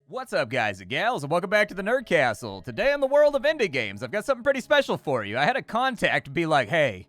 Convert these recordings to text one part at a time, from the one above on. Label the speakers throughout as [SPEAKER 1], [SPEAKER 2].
[SPEAKER 1] What's up, guys and gals, and welcome back to the Nerd Castle. Today in the world of indie games, I've got something pretty special for you. I had a contact be like, hey,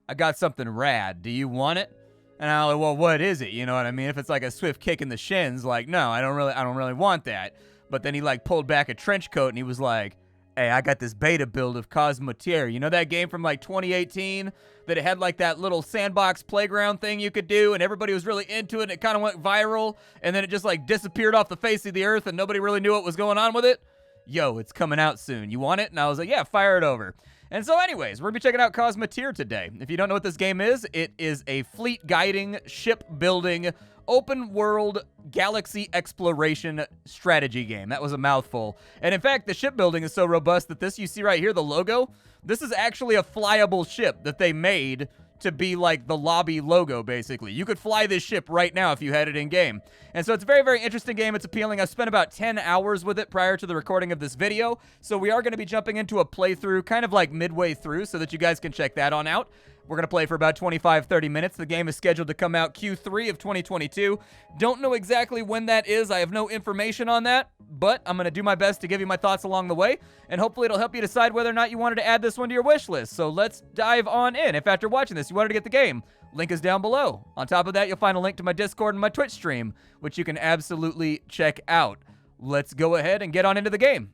[SPEAKER 1] I got something rad. Do you want it? And I'm like, well, what is it? You know what I mean? If it's like a swift kick in the shins, like, no, I don't really want that. But then he like pulled back a trench coat and he was like, hey, I got this beta build of Cosmoteer. You know that game from like 2018 that it had like that little sandbox playground thing you could do and everybody was really into it and it kind of went viral and then it just like disappeared off the face of the earth and nobody really knew what was going on with it? Yo, it's coming out soon. You want it? And I was like, yeah, fire it over. And so anyways, we're going to be checking out Cosmoteer today. If you don't know what this game is, it is a fleet guiding, ship building, open world galaxy exploration strategy game. That was a mouthful. And in fact, the shipbuilding is so robust that this you see right here, the logo, this is actually a flyable ship that they made to be like the lobby logo, basically. You could fly this ship right now if you had it in game. And so it's a very, very interesting game. It's appealing. I've spent about 10 hours with it prior to the recording of this video. So we are going to be jumping into a playthrough kind of like midway through so that you guys can check that on out. We're going to play for about 25-30 minutes. The game is scheduled to come out Q3 of 2022. Don't know exactly when that is. I have no information on that, but I'm going to do my best to give you my thoughts along the way, and hopefully it'll help you decide whether or not you wanted to add this one to your wish list. So let's dive on in. If after watching this you wanted to get the game, link is down below. On top of that, you'll find a link to my Discord and my Twitch stream, which you can absolutely check out. Let's go ahead and get on into the game.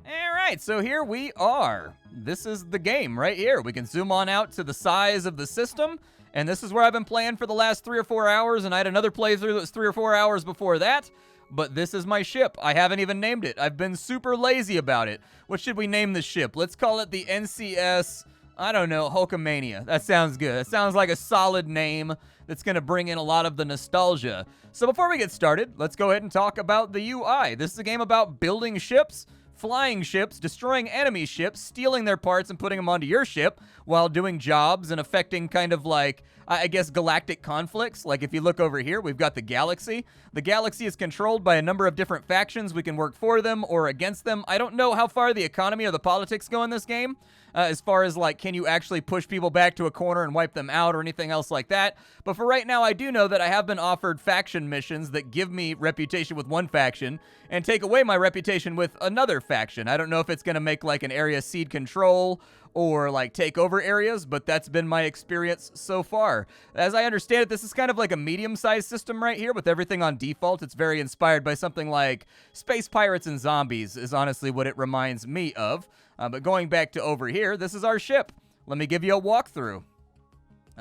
[SPEAKER 1] All right, so here we are. This is the game right here. We can zoom on out to the size of the system, and this is where I've been playing for the last 3 or 4 hours, and I had another playthrough that was 3 or 4 hours before that, but this is my ship. I haven't even named it. I've been super lazy about it. What should we name the ship? Let's call it the NCS, I don't know, Hulkamania. That sounds good. That sounds like a solid name that's going to bring in a lot of the nostalgia. So before we get started, let's go ahead and talk about the UI. This is a game about building ships, flying ships, destroying enemy ships, stealing their parts and putting them onto your ship while doing jobs and affecting kind of like, I guess, galactic conflicts. Like if you look over here, we've got the galaxy. The galaxy is controlled by a number of different factions. We can work for them or against them. I don't know how far the economy or the politics go in this game, as far as like, can you actually push people back to a corner and wipe them out or anything else like that. But for right now, I do know that I have been offered faction missions that give me reputation with one faction and take away my reputation with another faction. I don't know if it's going to make like an area cede control or like take over areas, but that's been my experience so far. As I understand it, this is kind of like a medium-sized system right here with everything on default. It's very inspired by something like Space Pirates and Zombies is honestly what it reminds me of. But going back to over here, this is our ship. Let me give you a walkthrough.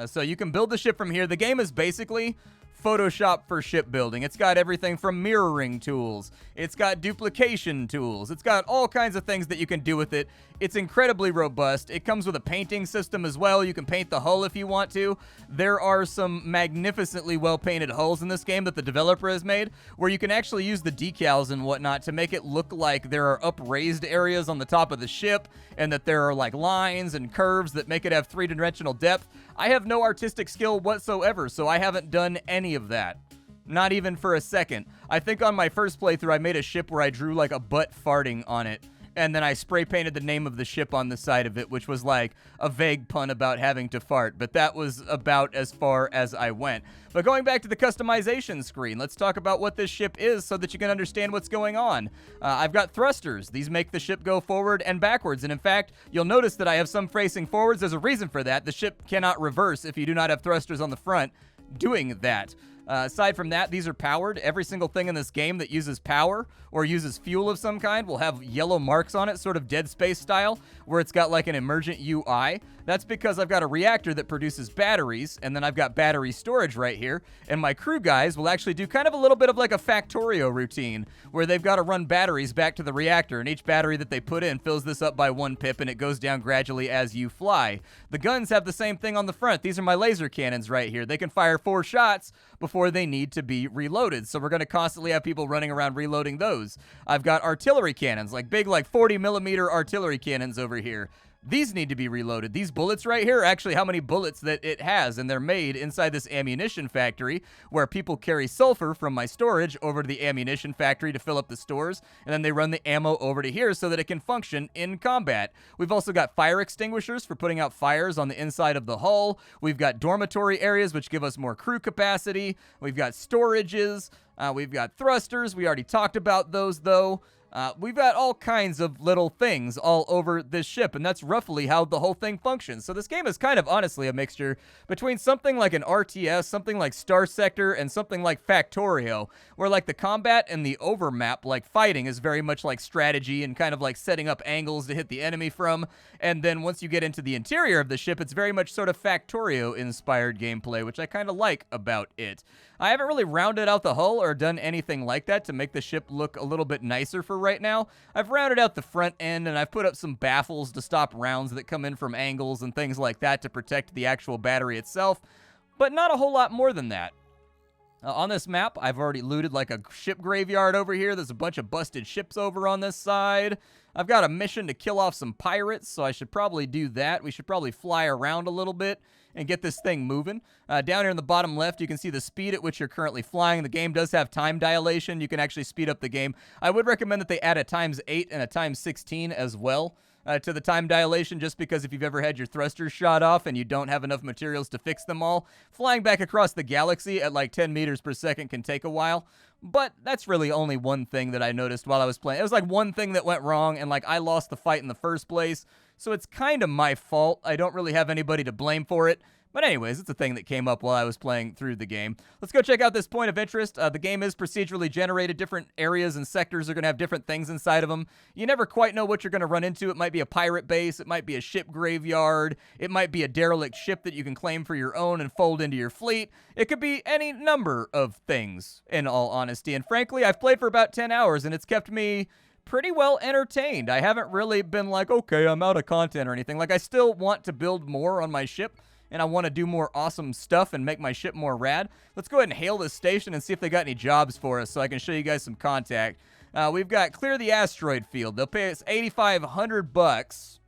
[SPEAKER 1] So you can build the ship from here. The game is basically Photoshop for shipbuilding. It's got everything from mirroring tools. It's got duplication tools. It's got all kinds of things that you can do with it. It's incredibly robust. It comes with a painting system as well. You can paint the hull if you want to. There are some magnificently well-painted hulls in this game that the developer has made, where you can actually use the decals and whatnot to make it look like there are upraised areas on the top of the ship, and that there are like lines and curves that make it have three-dimensional depth. I have no artistic skill whatsoever, so I haven't done any of that. Not even for a second. I think on my first playthrough, I made a ship where I drew like a butt farting on it, and then I spray painted the name of the ship on the side of it, which was like a vague pun about having to fart, but that was about as far as I went. But going back to the customization screen, let's talk about what this ship is so that you can understand what's going on. I've got thrusters. These make the ship go forward and backwards, and in fact, you'll notice that I have some facing forwards. There's a reason for that. The ship cannot reverse if you do not have thrusters on the front doing that. Aside from that, these are powered. Every single thing in this game that uses power or uses fuel of some kind will have yellow marks on it, sort of Dead Space style, where it's got like an Emergent UI. That's because I've got a reactor that produces batteries, and then I've got battery storage right here, and my crew guys will actually do kind of a little bit of like a Factorio routine, where they've got to run batteries back to the reactor, and each battery that they put in fills this up by 1 pip, and it goes down gradually as you fly. The guns have the same thing on the front. These are my laser cannons right here. They can fire 4 shots before they need to be reloaded, so we're going to constantly have people running around reloading those. I've got artillery cannons, like big, like 40 millimeter artillery cannons over here. These need to be reloaded. These bullets right here are actually how many bullets that it has, and they're made inside this ammunition factory where people carry sulfur from my storage over to the ammunition factory to fill up the stores, and then they run the ammo over to here so that it can function in combat. We've also got fire extinguishers for putting out fires on the inside of the hull. We've got dormitory areas which give us more crew capacity. We've got storages. We've got thrusters. We already talked about those, though. We've got all kinds of little things all over this ship, and that's roughly how the whole thing functions. So this game is kind of honestly a mixture between something like an RTS, something like Star Sector, and something like Factorio, where like the combat and the overmap, like fighting, is very much like strategy and kind of like setting up angles to hit the enemy from. And then once you get into the interior of the ship, it's very much sort of Factorio-inspired gameplay, which I kind of like about it. I haven't really rounded out the hull or done anything like that to make the ship look a little bit nicer for right now. I've rounded out the front end, and I've put up some baffles to stop rounds that come in from angles and things like that to protect the actual battery itself, but not a whole lot more than that. On this map, I've already looted like a ship graveyard over here. There's a bunch of busted ships over on this side. I've got a mission to kill off some pirates, so I should probably do that. We should probably fly around a little bit and get this thing moving. Down here in the bottom left, you can see the speed at which you're currently flying. The game does have time dilation. You can actually speed up the game. I would recommend that they add a ×8 and a ×16 as well to the time dilation, just because if you've ever had your thrusters shot off and you don't have enough materials to fix them all, flying back across the galaxy at like 10 meters per second can take a while. But that's really only one thing that I noticed while I was playing. It was like one thing that went wrong, and like I lost the fight in the first place, so it's kind of my fault. I don't really have anybody to blame for it. But anyways, it's a thing that came up while I was playing through the game. Let's go check out this point of interest. The game is procedurally generated. Different areas and sectors are going to have different things inside of them. You never quite know what you're going to run into. It might be a pirate base. It might be a ship graveyard. It might be a derelict ship that you can claim for your own and fold into your fleet. It could be any number of things, in all honesty. And frankly, I've played for about 10 hours, and it's kept me pretty well entertained. I haven't really been like, okay, I'm out of content or anything. Like, I still want to build more on my ship, and I want to do more awesome stuff and make my ship more rad. Let's go ahead and hail this station and see if they got any jobs for us so I can show you guys some contact. We've got clear the asteroid field. They'll pay us $8,500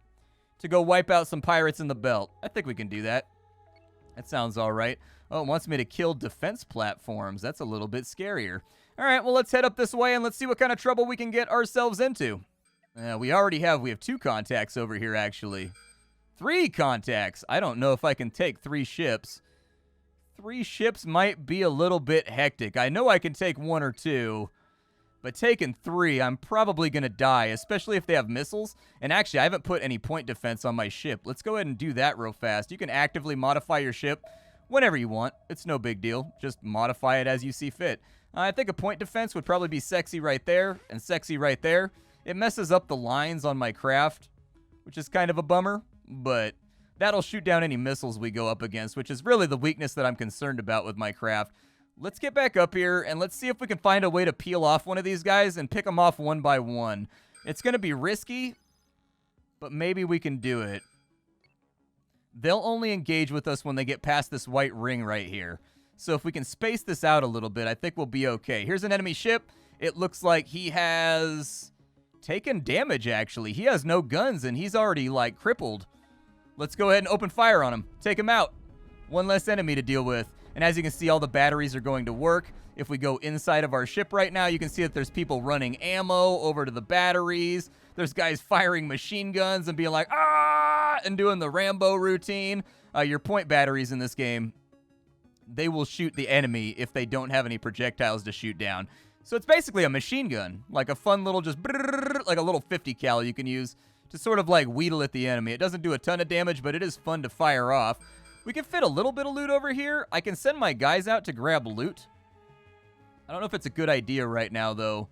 [SPEAKER 1] to go wipe out some pirates in the belt. I think we can do that. That sounds all right. Oh, it wants me to kill defense platforms. That's a little bit scarier. All right, well, let's head up this way and let's see what kind of trouble we can get ourselves into. We have 2 contacts over here, actually. 3 contacts. I don't know if I can take 3 ships. 3 ships might be a little bit hectic. I know I can take 1 or 2, but taking 3, I'm probably going to die, especially if they have missiles. And actually, I haven't put any point defense on my ship. Let's go ahead and do that real fast. You can actively modify your ship whenever you want. It's no big deal. Just modify it as you see fit. I think a point defense would probably be sexy right there and sexy right there. It messes up the lines on my craft, which is kind of a bummer, but that'll shoot down any missiles we go up against, which is really the weakness that I'm concerned about with my craft. Let's get back up here, and let's see if we can find a way to peel off one of these guys and pick them off one by one. It's going to be risky, but maybe we can do it. They'll only engage with us when they get past this white ring right here. So if we can space this out a little bit, I think we'll be okay. Here's an enemy ship. It looks like he has taken damage, actually. He has no guns, and he's already, like, crippled. Let's go ahead and open fire on him. Take him out. One less enemy to deal with. And as you can see, all the batteries are going to work. If we go inside of our ship right now, you can see that there's people running ammo over to the batteries. There's guys firing machine guns and being like, ah, and doing the Rambo routine. Your point batteries in this game, they will shoot the enemy if they don't have any projectiles to shoot down. So it's basically a machine gun, like a fun little just like a little 50 cal you can use to sort of like wheedle at the enemy. It doesn't do a ton of damage, but it is fun to fire off. We can fit a little bit of loot over here. I can send my guys out to grab loot. I don't know if it's a good idea right now, though,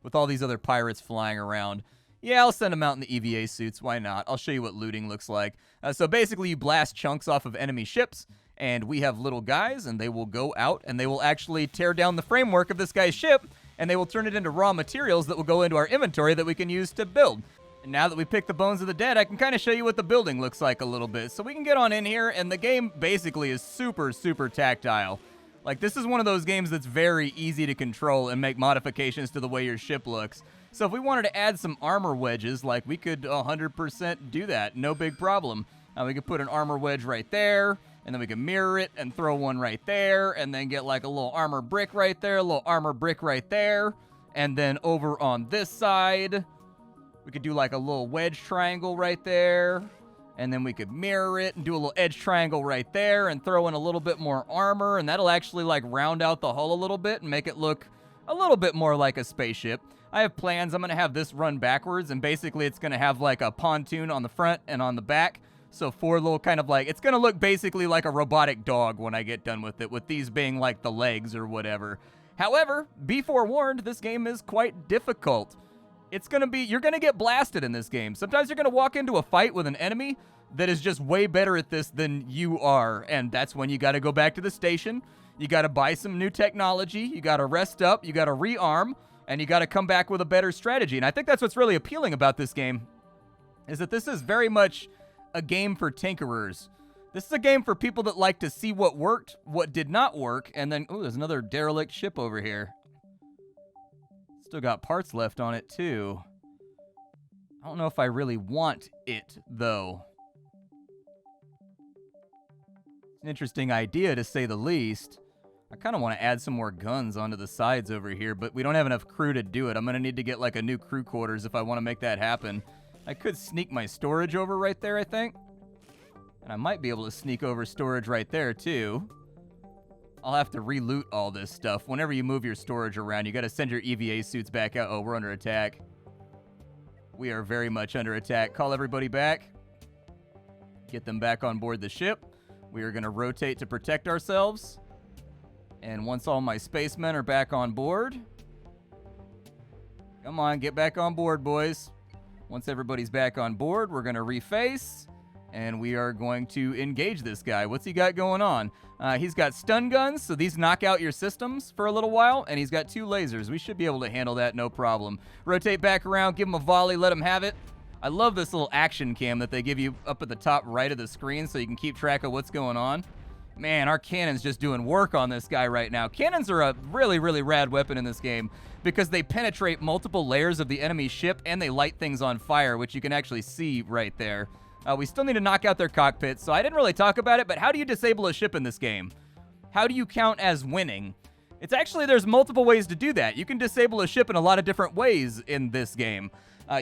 [SPEAKER 1] with all these other pirates flying around. Yeah, I'll send them out in the EVA suits. Why not? I'll show you what looting looks like. So basically, you blast chunks off of enemy ships, and we have little guys, and they will go out, and they will actually tear down the framework of this guy's ship, and they will turn it into raw materials that will go into our inventory that we can use to build. And now that we picked the bones of the dead, I can kind of show you what the building looks like a little bit. So we can get on in here, and the game basically is super, super tactile. Like, this is one of those games that's very easy to control and make modifications to the way your ship looks. So if we wanted to add some armor wedges, like, we could 100% do that. No big problem. We could put an armor wedge right there, and then we can mirror it and throw one right there, and then get, like, a little armor brick right there, a little armor brick right there. And then over on this side, we could do, like, a little wedge triangle right there. And then we could mirror it and do a little edge triangle right there and throw in a little bit more armor, and that'll actually, like, round out the hull a little bit and make it look a little bit more like a spaceship. I have plans. I'm going to have this run backwards, and basically it's going to have, like, a pontoon on the front and on the back. So 4 little kind of, like, it's going to look basically like a robotic dog when I get done with it, with these being, like, the legs or whatever. However, be forewarned, this game is quite difficult. It's going to be, you're going to get blasted in this game. Sometimes you're going to walk into a fight with an enemy that is just way better at this than you are, and that's when you got to go back to the station. You got to buy some new technology. You got to rest up. You got to rearm, and you got to come back with a better strategy. And I think that's what's really appealing about this game, is that this is very much a game for tinkerers. This is a game for people that like to see what worked, what did not work, and then, oh, there's another derelict ship over here. Still got parts left on it, too. I don't know if I really want it, though. It's an interesting idea, to say the least. I kind of want to add some more guns onto the sides over here, but we don't have enough crew to do it. I'm going to need to get, like, a new crew quarters if I want to make that happen. I could sneak my storage over right there, I think. And I might be able to sneak over storage right there, too. I'll have to re-loot all this stuff. Whenever you move your storage around, you got to send your EVA suits back out. Oh, we're under attack. We are very much under attack. Call everybody back. Get them back on board the ship. We are going to rotate to protect ourselves. And once all my spacemen are back on board... Come on, get back on board, boys. Once everybody's back on board, we're going to reface. And we are going to engage this guy. What's he got going on? He's got stun guns, so these knock out your systems for a little while. And he's got 2 lasers. We should be able to handle that, no problem. Rotate back around, give him a volley, let him have it. I love this little action cam that they give you up at the top right of the screen so you can keep track of what's going on. Man, our cannon's just doing work on this guy right now. Cannons are a really, really rad weapon in this game because they penetrate multiple layers of the enemy ship and they light things on fire, which you can actually see right there. We still need to knock out their cockpit, so I didn't really talk about it, but how do you disable a ship in this game? How do you count as winning? It's actually, there's multiple ways to do that. You can disable a ship in a lot of different ways in this game.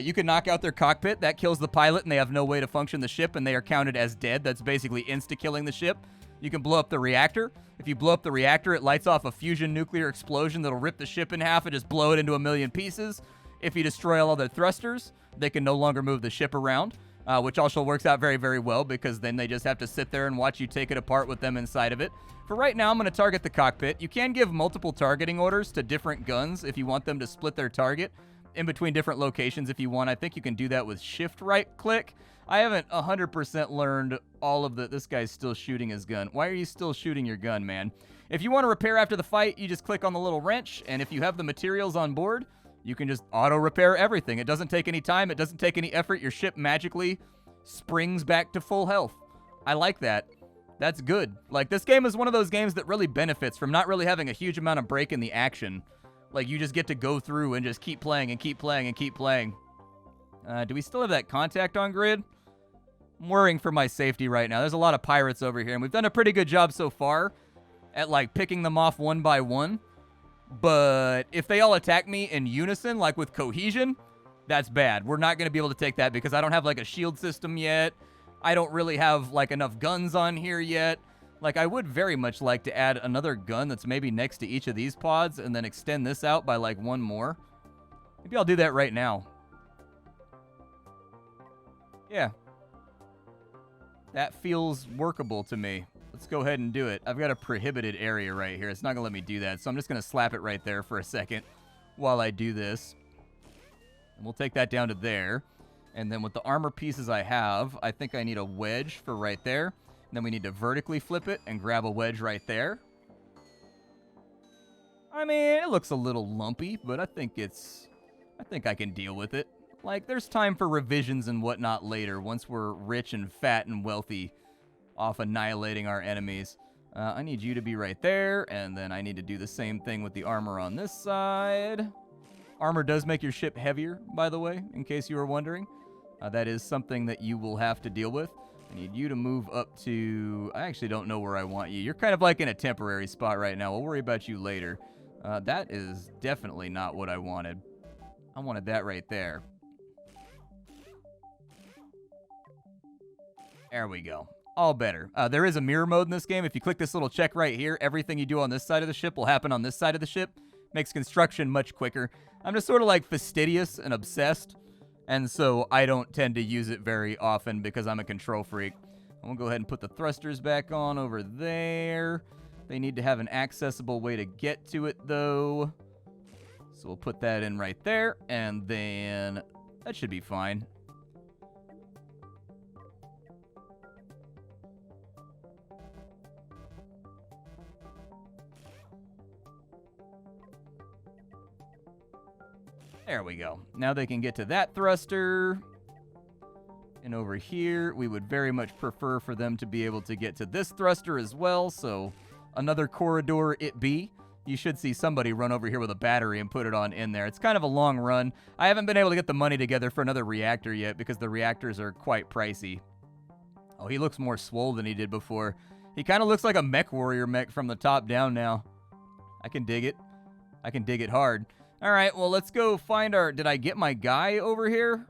[SPEAKER 1] You can knock out their cockpit. That kills the pilot, and they have no way to function the ship, and they are counted as dead. That's basically insta-killing the ship. You can blow up the reactor. If you blow up the reactor, it lights off a fusion nuclear explosion that'll rip the ship in half and just blow it into a million pieces. If you destroy all their thrusters, they can no longer move the ship around. Which also works out very, very well because then they just have to sit there and watch you take it apart with them inside of it. For right now, I'm going to target the cockpit. You can give multiple targeting orders to different guns if you want them to split their target in between different locations if you want. I think you can do that with shift right-click. I haven't 100% learned all of the... This guy's still shooting his gun. Why are you still shooting your gun, man? If you want to repair after the fight, you just click on the little wrench, and if you have the materials on board... You can just auto-repair everything. It doesn't take any time. It doesn't take any effort. Your ship magically springs back to full health. I like that. That's good. Like, this game is one of those games that really benefits from not really having a huge amount of break in the action. Like, you just get to go through and just keep playing and keep playing and keep playing. Do we still have that contact on grid? I'm worrying for my safety right now. There's a lot of pirates over here, and we've done a pretty good job so far at, like, picking them off one by one. But if they all attack me in unison, like with cohesion, that's bad. We're not going to be able to take that because I don't have, like, a shield system yet. I don't really have, like, enough guns on here yet. Like, I would very much like to add another gun that's maybe next to each of these pods and then extend this out by, like, one more. Maybe I'll do that right now. Yeah. That feels workable to me. Let's go ahead and do it. I've got a prohibited area right here. It's not going to let me do that, so I'm just going to slap it right there for a second while I do this. And we'll take that down to there. And then with the armor pieces I have, I think I need a wedge for right there. And then we need to vertically flip it and grab a wedge right there. I mean, it looks a little lumpy, but I think I can deal with it. Like, there's time for revisions and whatnot later once we're rich and fat and wealthy off annihilating our enemies. I need you to be right there, and then I need to do the same thing with the armor on this side. Armor does make your ship heavier, by the way, in case you were wondering. That is something that you will have to deal with. I need you to move up to... I actually don't know where I want you. You're kind of like in a temporary spot right now. We'll worry about you later. That is definitely not what I wanted. I wanted that right there. There we go. All better. There is a mirror mode in this game. If you click this little check right here, everything you do on this side of the ship will happen on this side of the ship. Makes construction much quicker. I'm just sort of like fastidious and obsessed, and so I don't tend to use it very often because I'm a control freak. I'm going to go ahead and put the thrusters back on over there. They need to have an accessible way to get to it, though. So we'll put that in right there, and then that should be fine. There we go. Now they can get to that thruster. And over here, we would very much prefer for them to be able to get to this thruster as well. So another corridor it be. You should see somebody run over here with a battery and put it on in there. It's kind of a long run. I haven't been able to get the money together for another reactor yet because the reactors are quite pricey. Oh, he looks more swole than he did before. He kind of looks like a mech warrior mech from the top down now. I can dig it. I can dig it hard. All right, well, let's go find our... Did I get my guy over here?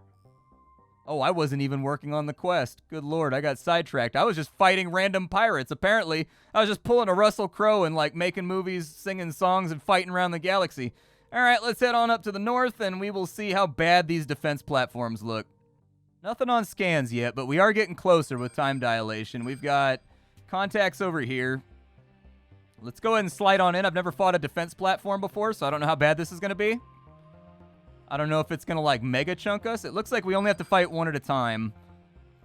[SPEAKER 1] Oh, I wasn't even working on the quest. Good lord, I got sidetracked. I was just fighting random pirates, apparently. I was just pulling a Russell Crowe and, like, making movies, singing songs, and fighting around the galaxy. All right, let's head on up to the north, and we will see how bad these defense platforms look. Nothing on scans yet, but we are getting closer with time dilation. We've got contacts over here. Let's go ahead and slide on in. I've never fought a defense platform before, so I don't know how bad this is going to be. I don't know if it's going to, like, mega chunk us. It looks like we only have to fight one at a time,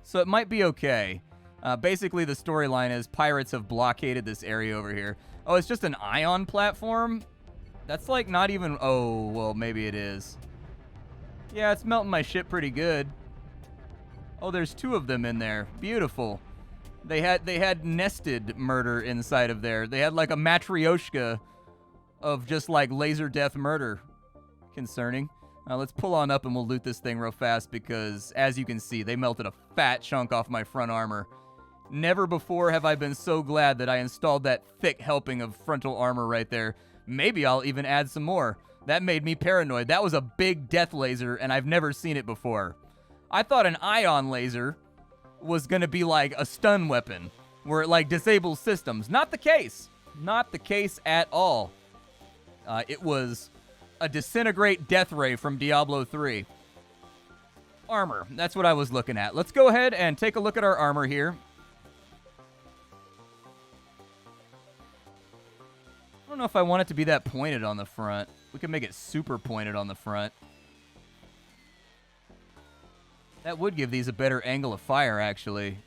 [SPEAKER 1] so it might be okay. Basically, the storyline is pirates have blockaded this area over here. Oh, it's just an ion platform? That's, like, not even... Oh, well, maybe it is. Yeah, it's melting my ship pretty good. Oh, there's two of them in there. Beautiful. They had nested murder inside of there. They had like a matryoshka of just like laser death murder. Concerning. Let's pull on up and we'll loot this thing real fast because, as you can see, they melted a fat chunk off my front armor. Never before have I been so glad that I installed that thick helping of frontal armor right there. Maybe I'll even add some more. That made me paranoid. That was a big death laser and I've never seen it before. I thought an ion laser was going to be like a stun weapon where it like disables systems. Not the case. Not the case at all. It was a disintegrate death ray from Diablo 3. Armor. That's what I was looking at. Let's go ahead and take a look at our armor here. I don't know if I want it to be that pointed on the front. We can make it super pointed on the front. That would give these a better angle of fire, actually.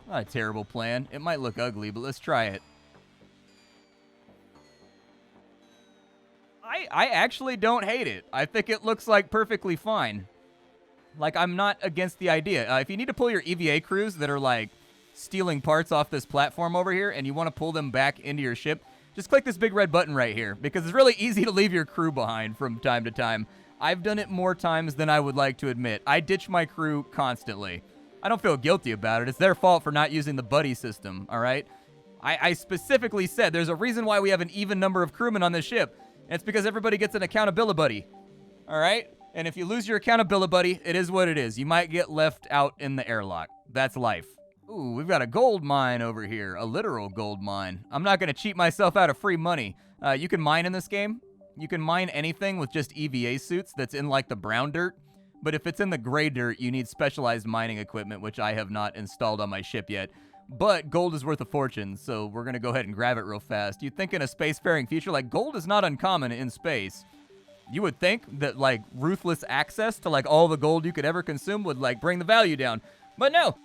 [SPEAKER 1] Not a terrible plan. It might look ugly, but let's try it. I actually don't hate it. I think it looks like perfectly fine. Like, I'm not against the idea. If you need to pull your EVA crews that are, like, stealing parts off this platform over here and you want to pull them back into your ship, just click this big red button right here, because it's really easy to leave your crew behind from time to time. I've done it more times than I would like to admit. I ditch my crew constantly. I don't feel guilty about it. It's their fault for not using the buddy system, all right? I specifically said there's a reason why we have an even number of crewmen on this ship, and it's because everybody gets an accountability buddy, all right? And if you lose your accountability buddy, it is what it is. You might get left out in the airlock. That's life. Ooh, we've got a gold mine over here, a literal gold mine. I'm not going to cheat myself out of free money. You can mine in this game. You can mine anything with just EVA suits that's in like the brown dirt. But if it's in the gray dirt, you need specialized mining equipment, which I have not installed on my ship yet. But gold is worth a fortune, so we're going to go ahead and grab it real fast. You'd think in a spacefaring future, like, gold is not uncommon in space. You would think that, like, ruthless access to, like, all the gold you could ever consume would, like, bring the value down. But no.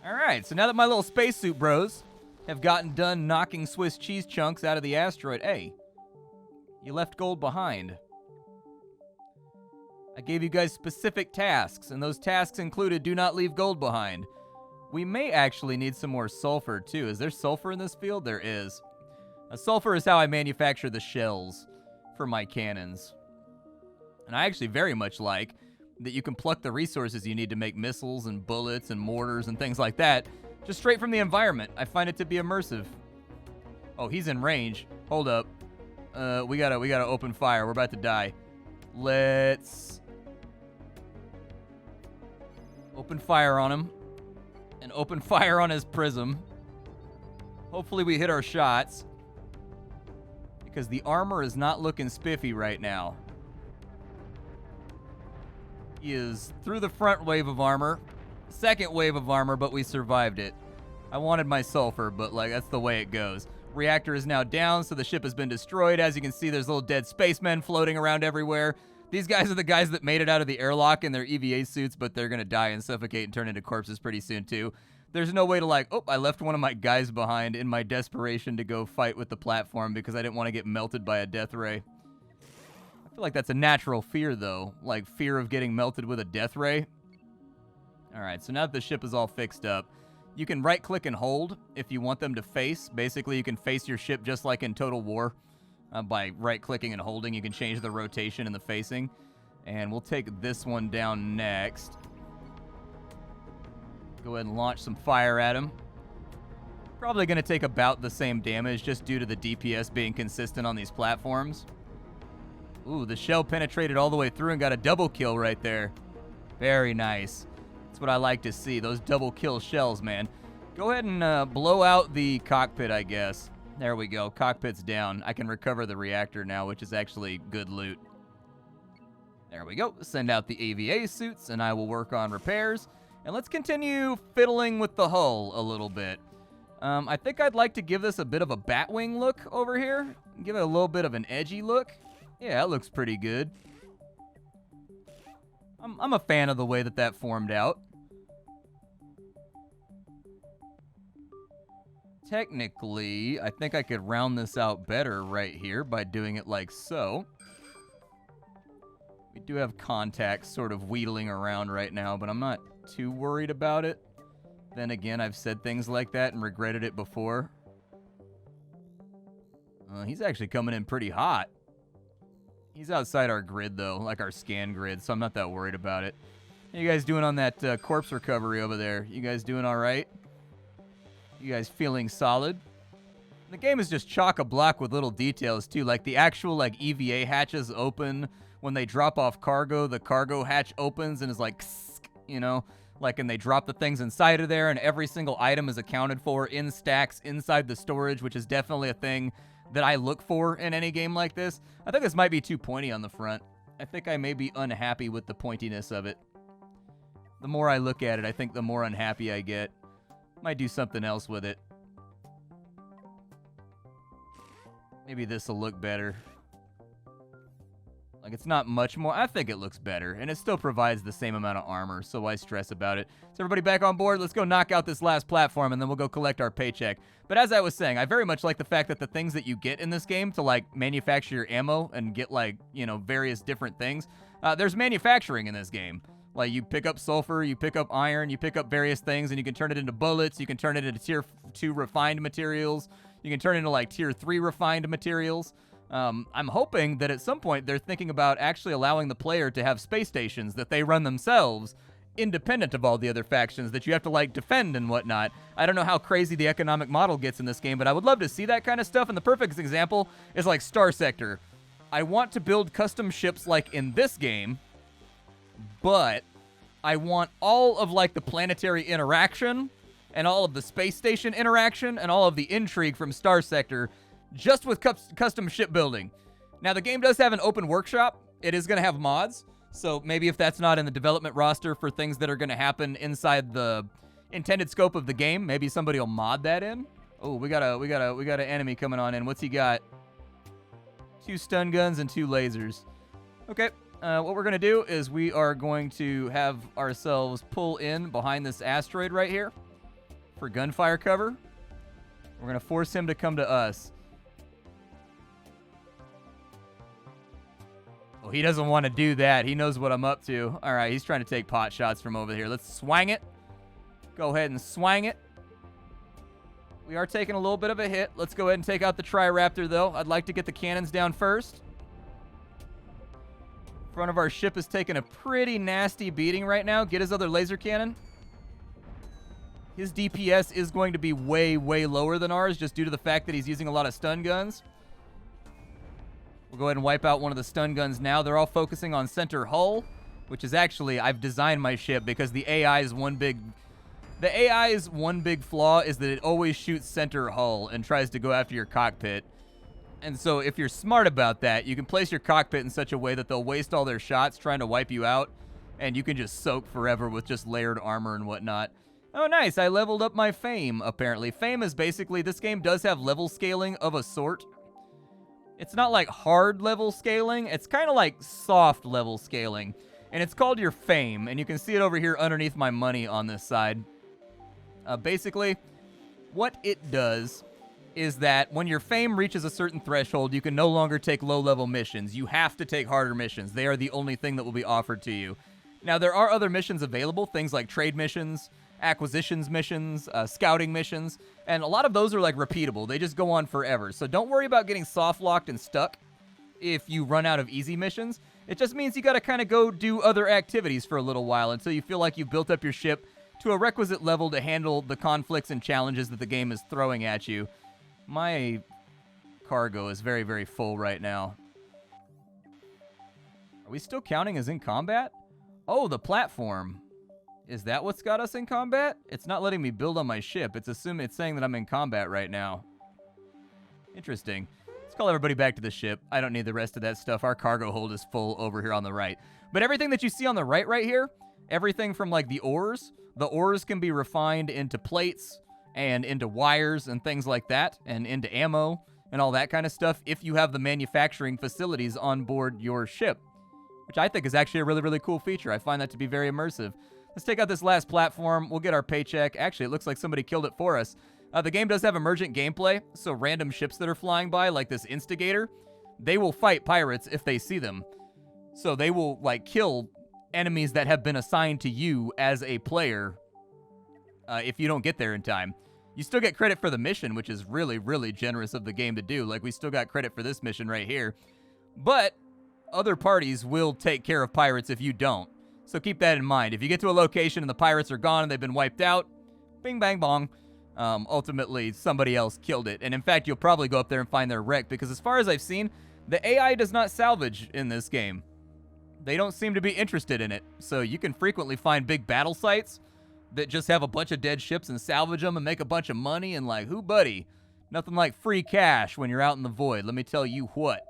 [SPEAKER 1] All right, so now that my little spacesuit bros have gotten done knocking Swiss cheese chunks out of the asteroid, hey, you left gold behind. I gave you guys specific tasks, and those tasks included do not leave gold behind. We may actually need some more sulfur, too. Is there sulfur in this field? There is. Sulfur is how I manufacture the shells for my cannons. And I actually very much like that you can pluck the resources you need to make missiles and bullets and mortars and things like that just straight from the environment. I find it to be immersive. Oh, he's in range. Hold up. We gotta open fire. We're about to die. Let's open fire on him. And open fire on his prism. Hopefully we hit our shots. Because the armor is not looking spiffy right now. He is through the front wave of armor. Second wave of armor, but we survived it. I wanted my sulfur, but like that's the way it goes. Reactor is now down, so the ship has been destroyed. As you can see, there's little dead spacemen floating around everywhere. These guys are the guys that made it out of the airlock in their EVA suits, but they're going to die and suffocate and turn into corpses pretty soon, too. There's no way to like, oh, I left one of my guys behind in my desperation to go fight with the platform because I didn't want to get melted by a death ray. I feel like that's a natural fear, though. Like, fear of getting melted with a death ray. All right, so now that the ship is all fixed up, you can right-click and hold if you want them to face. Basically, you can face your ship just like in Total War. By right-clicking and holding, you can change the rotation and the facing. And we'll take this one down next. Go ahead and launch some fire at him. Probably going to take about the same damage just due to the DPS being consistent on these platforms. Ooh, the shell penetrated all the way through and got a double kill right there. Very nice. That's what I like to see, those double kill shells, man. Go ahead and blow out the cockpit, I guess. There we go. Cockpit's down. I can recover the reactor now, which is actually good loot. There we go. Send out the AVA suits, and I will work on repairs. And let's continue fiddling with the hull a little bit. I think I'd like to give this a bit of a Batwing look over here. Give it a little bit of an edgy look. Yeah, that looks pretty good. I'm a fan of the way that formed out. Technically, I think I could round this out better right here by doing it like so. We do have contacts sort of wheedling around right now, but I'm not too worried about it. Then again, I've said things like that and regretted it before. He's actually coming in pretty hot. He's outside our grid, though, like our scan grid, so I'm not that worried about it. How you guys doing on that corpse recovery over there? You guys doing all right? You guys feeling solid? The game is just chock-a-block with little details, too. Like, the actual, like, EVA hatches open. When they drop off cargo, the cargo hatch opens and is like, you know? Like, and they drop the things inside of there, and every single item is accounted for in stacks inside the storage, which is definitely a thing that I look for in any game like this. I think this might be too pointy on the front. I think I may be unhappy with the pointiness of it. The more I look at it, I think the more unhappy I get. Might do something else with it. Maybe this will look better. Like, it's not much more. I think it looks better, and it still provides the same amount of armor, so why stress about it? So everybody back on board? Let's go knock out this last platform, and then we'll go collect our paycheck. But as I was saying, I very much like the fact that the things that you get in this game to, like, manufacture your ammo and get, like, you know, various different things, there's manufacturing in this game. Like, you pick up sulfur, you pick up iron, you pick up various things, and you can turn it into bullets, you can turn it into tier 2 refined materials, you can turn it into, like, tier 3 refined materials. I'm hoping that at some point they're thinking about actually allowing the player to have space stations that they run themselves, independent of all the other factions that you have to, like, defend and whatnot. I don't know how crazy the economic model gets in this game, but I would love to see that kind of stuff, and the perfect example is, like, Star Sector. I want to build custom ships like in this game, but I want all of, like, the planetary interaction and all of the space station interaction and all of the intrigue from Star Sector just with custom shipbuilding. Now, the game does have an open workshop. It is going to have mods, so maybe if that's not in the development roster for things that are going to happen inside the intended scope of the game, maybe somebody will mod that in. Oh, we got an enemy coming on in. What's he got? 2 stun guns and 2 lasers. Okay. What we're going to do is we are going to have ourselves pull in behind this asteroid right here for gunfire cover. We're going to force him to come to us. Oh, he doesn't want to do that. He knows what I'm up to. All right, he's trying to take pot shots from over here. Let's swang it. Go ahead and swang it. We are taking a little bit of a hit. Let's go ahead and take out the Tri-Raptor, though. I'd like to get the cannons down first. Front of our ship is taking a pretty nasty beating right now. Get his other laser cannon. His DPS is going to be way, way lower than ours just due to the fact that he's using a lot of stun guns. We'll go ahead and wipe out one of the stun guns now. They're all focusing on center hull, which is actually, I've designed my ship because the AI's one big flaw is that it always shoots center hull and tries to go after your cockpit. And so if you're smart about that, you can place your cockpit in such a way that they'll waste all their shots trying to wipe you out, and you can just soak forever with just layered armor and whatnot. Oh, nice. I leveled up my fame, apparently. Fame is basically, this game does have level scaling of a sort. It's not like hard level scaling. It's kind of like soft level scaling. And it's called your fame, and you can see it over here underneath my money on this side. Basically, what it does is that when your fame reaches a certain threshold, you can no longer take low-level missions. You have to take harder missions. They are the only thing that will be offered to you. Now, there are other missions available, things like trade missions, acquisitions missions, scouting missions, and a lot of those are like repeatable. They just go on forever. So don't worry about getting soft-locked and stuck if you run out of easy missions. It just means you got to kind of go do other activities for a little while until you feel like you've built up your ship to a requisite level to handle the conflicts and challenges that the game is throwing at you. My cargo is very, very full right now. Are we still counting as in combat? Oh, the platform. Is that what's got us in combat? It's not letting me build on my ship. It's saying that I'm in combat right now. Interesting. Let's call everybody back to the ship. I don't need the rest of that stuff. Our cargo hold is full over here on the right. But everything that you see on the right here, everything from like the ores can be refined into plates and into wires and things like that, and into ammo and all that kind of stuff if you have the manufacturing facilities on board your ship, which I think is actually a really, really cool feature. I find that to be very immersive. Let's take out this last platform. We'll get our paycheck. Actually, it looks like somebody killed it for us. The game does have emergent gameplay, so random ships that are flying by, like this Instigator, they will fight pirates if they see them. So they will, like, kill enemies that have been assigned to you as a player if you don't get there in time. You still get credit for the mission, which is really, really generous of the game to do. Like, we still got credit for this mission right here. But other parties will take care of pirates if you don't. So keep that in mind. If you get to a location and the pirates are gone and they've been wiped out, bing, bang, bong. Ultimately, somebody else killed it. And in fact, you'll probably go up there and find their wreck, because as far as I've seen, the AI does not salvage in this game. They don't seem to be interested in it. So you can frequently find big battle sites that just have a bunch of dead ships and salvage them and make a bunch of money, and like, who buddy? Nothing like free cash when you're out in the void, let me tell you what.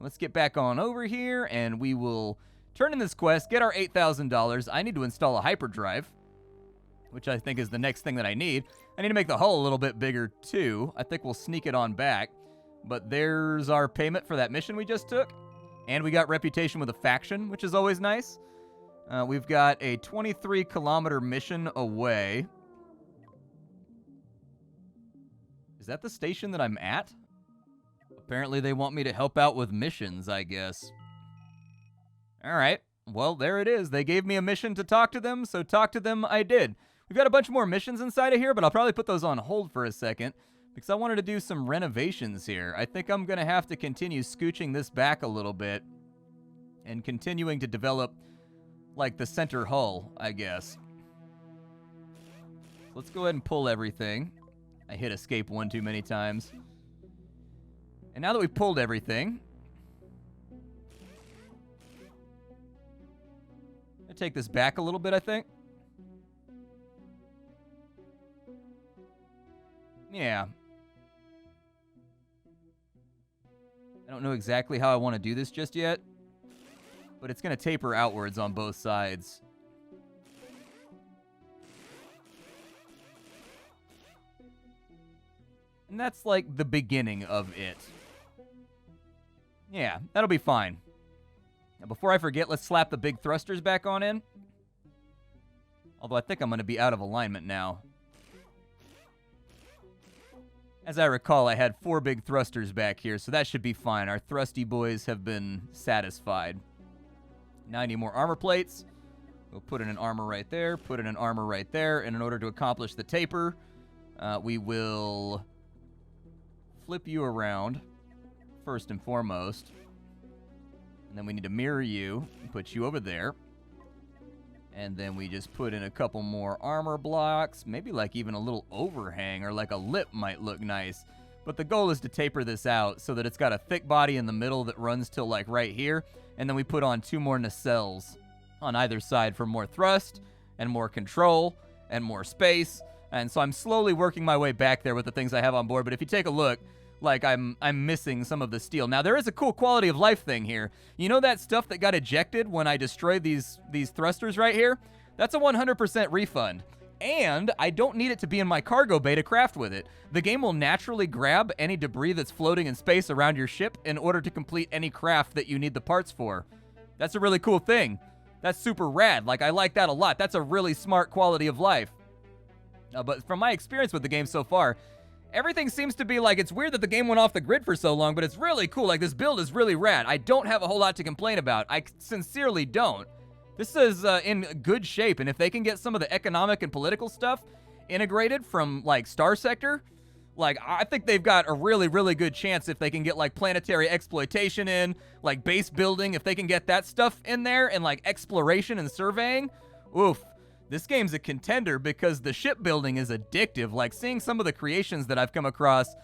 [SPEAKER 1] Let's get back on over here, and we will turn in this quest, get our $8,000. I need to install a hyperdrive, which I think is the next thing that I need. I need to make the hull a little bit bigger, too. I think we'll sneak it on back. But there's our payment for that mission we just took. And we got reputation with a faction, which is always nice. We've got a 23-kilometer mission away. Is that the station that I'm at? Apparently they want me to help out with missions, I guess. All right. Well, there it is. They gave me a mission to talk to them, so talk to them I did. We've got a bunch more missions inside of here, but I'll probably put those on hold for a second because I wanted to do some renovations here. I think I'm going to have to continue scooching this back a little bit and continuing to develop, like, the center hull, I guess. Let's go ahead and pull everything. I hit escape one too many times. And now that we've pulled everything, I'll take this back a little bit, I think. Yeah. I don't know exactly how I want to do this just yet, but it's going to taper outwards on both sides. And that's like the beginning of it. Yeah, that'll be fine. Now, before I forget, let's slap the big thrusters back on in. Although I think I'm going to be out of alignment now. As I recall, I had 4 big thrusters back here, so that should be fine. Our thrusty boys have been satisfied. Now I need more armor plates. We'll put in an armor right there, put in an armor right there, and in order to accomplish the taper, we will flip you around, first and foremost. And then we need to mirror you and put you over there. And then we just put in a couple more armor blocks, maybe like even a little overhang or like a lip might look nice. But the goal is to taper this out so that it's got a thick body in the middle that runs till like right here. And then we put on 2 more nacelles on either side for more thrust and more control and more space. And so I'm slowly working my way back there with the things I have on board. But if you take a look, like I'm missing some of the steel. Now there is a cool quality of life thing here. You know that stuff that got ejected when I destroyed these thrusters right here? That's a 100% refund. And I don't need it to be in my cargo bay to craft with it. The game will naturally grab any debris that's floating in space around your ship in order to complete any craft that you need the parts for. That's a really cool thing. That's super rad. Like, I like that a lot. That's a really smart quality of life. But from my experience with the game so far, everything seems to be like, it's weird that the game went off the grid for so long, but it's really cool. Like, this build is really rad. I don't have a whole lot to complain about. I sincerely don't. This is in good shape, and if they can get some of the economic and political stuff integrated from, like, Star Sector, like, I think they've got a really, really good chance if they can get, like, planetary exploitation in, like, base building, if they can get that stuff in there, and, like, exploration and surveying. Oof. This game's a contender because the shipbuilding is addictive. Like, seeing some of the creations that I've come across,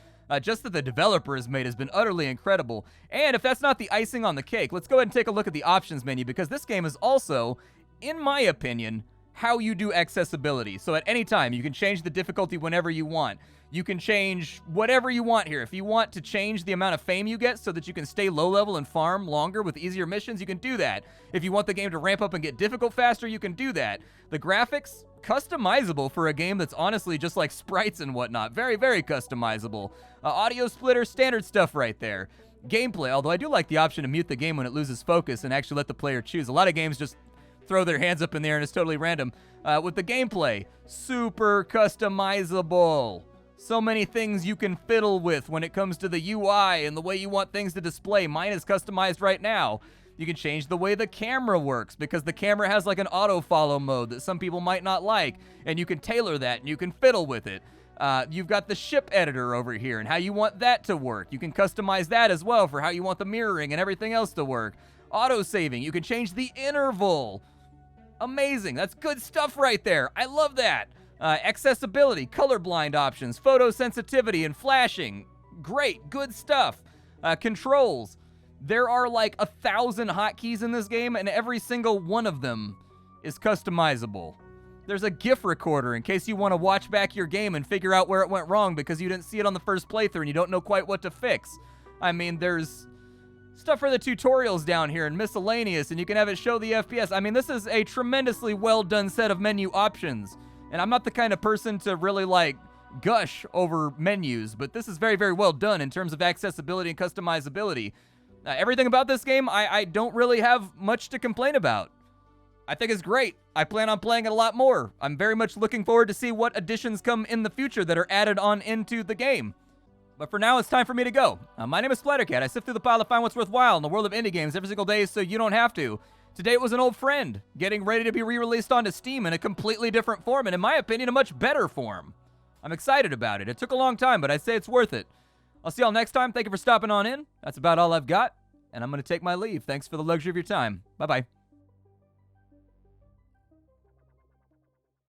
[SPEAKER 1] just that the developer has made, has been utterly incredible. And if that's not the icing on the cake, let's go ahead and take a look at the options menu, because this game is also, in my opinion, how you do accessibility. So at any time, you can change the difficulty whenever you want. You can change whatever you want here. If you want to change the amount of fame you get so that you can stay low level and farm longer with easier missions, you can do that. If you want the game to ramp up and get difficult faster, you can do that. The graphics, customizable for a game that's honestly just like sprites and whatnot. Very, very customizable. Audio splitter, standard stuff right there. Gameplay, although I do like the option to mute the game when it loses focus and actually let the player choose. A lot of games just throw their hands up in the air and it's totally random. With the gameplay, super customizable. So many things you can fiddle with when it comes to the UI and the way you want things to display. Mine is customized right now. You can change the way the camera works because the camera has like an auto-follow mode that some people might not like, and you can tailor that and you can fiddle with it. You've got the ship editor over here and how you want that to work. You can customize that as well for how you want the mirroring and everything else to work. Auto-saving, you can change the interval. Amazing, that's good stuff right there. I love that. Accessibility, colorblind options, photosensitivity, and flashing. Great, good stuff. Controls. There are like 1,000 hotkeys in this game, and every single one of them is customizable. There's a GIF recorder in case you want to watch back your game and figure out where it went wrong because you didn't see it on the first playthrough and you don't know quite what to fix. I mean, there's stuff for the tutorials down here and miscellaneous, and you can have it show the FPS. I mean, this is a tremendously well done set of menu options. And I'm not the kind of person to really, like, gush over menus, but this is very, very well done in terms of accessibility and customizability. Everything about this game, I don't really have much to complain about. I think it's great. I plan on playing it a lot more. I'm very much looking forward to see what additions come in the future that are added on into the game. But for now, it's time for me to go. My name is Splattercat. I sift through the pile to find what's worthwhile in the world of indie games every single day so you don't have to. Today it was an old friend, getting ready to be re-released onto Steam in a completely different form, and in my opinion, a much better form. I'm excited about it. It took a long time, but I'd say it's worth it. I'll see y'all next time. Thank you for stopping on in. That's about all I've got, and I'm going to take my leave. Thanks for the luxury of your time. Bye-bye.